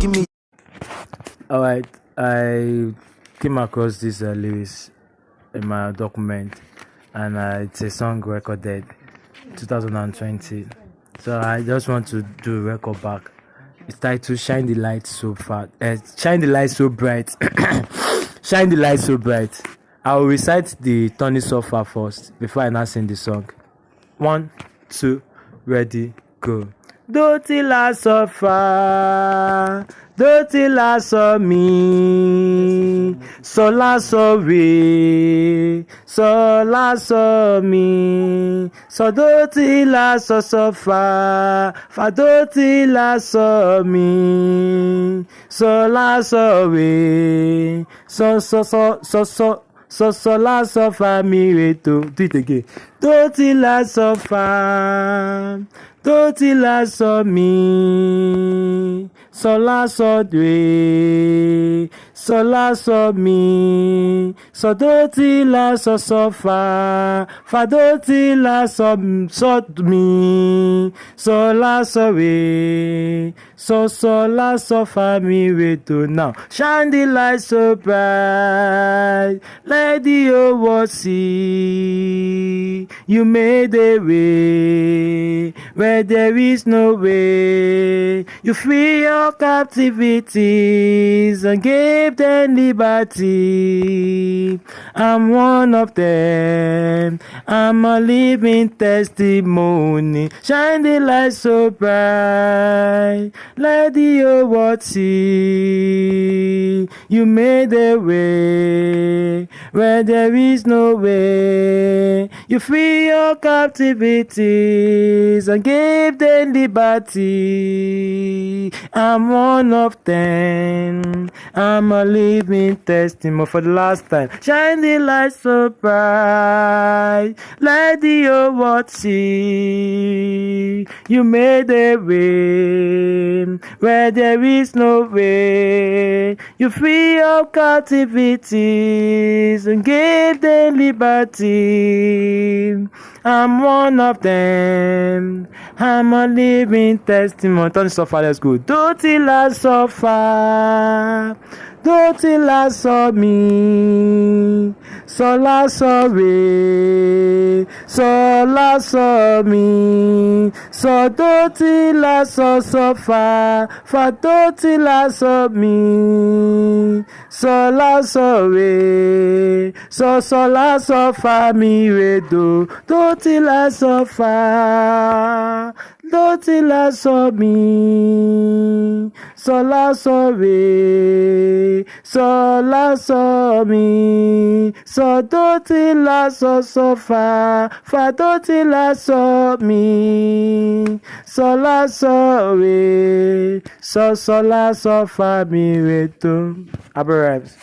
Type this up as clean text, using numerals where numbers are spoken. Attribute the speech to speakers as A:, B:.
A: Give me.
B: Alright, I came across this lyrics in my document, and it's a song recorded 2020. So I just want to do a record back. It's titled "Shine the Light So Far." Shine the light so bright. Shine the light so bright. I will recite the tonic so far first before I now sing the song. 1, 2, ready, go. Doti la so fa, doti la so mi, so la so re, so la so mi, so doti la so fa doti la so mi, so la so re, so la so fa mi re to. Do it again. Doti la so fa, doti la so mi, so la so re, so la so mi, so doti la so fa doti la so mi, so la so re, so la so fa mi re to. Now shine the light so bright, let the whole world see. You made a way where there is no way. You free your captivities and gave them liberty. I'm one of them. I'm a living testimony. Shine the light so bright, let the whole world see. You made a way where there is no way. You free your captivities and gave them liberty. I'm one of them. I'm a living testimony. For the last time, shine the light so bright, let the whole world see. You made a way where there is no way. You free your captivities and gave them liberty. I'm one of them. I'm a living testimony. Turn it so far, let's go. Doti la so fa, doti la so mi, so la so re, so la so mi, so doti la so fa doti la so mi, so la so re, so la so fa mi re do. Doti la so fa, doti la so mi, so la so re, so la so mi, so doti la so fa doti la so mi, so la so re, so la so fa mi re do. Abba rhymes.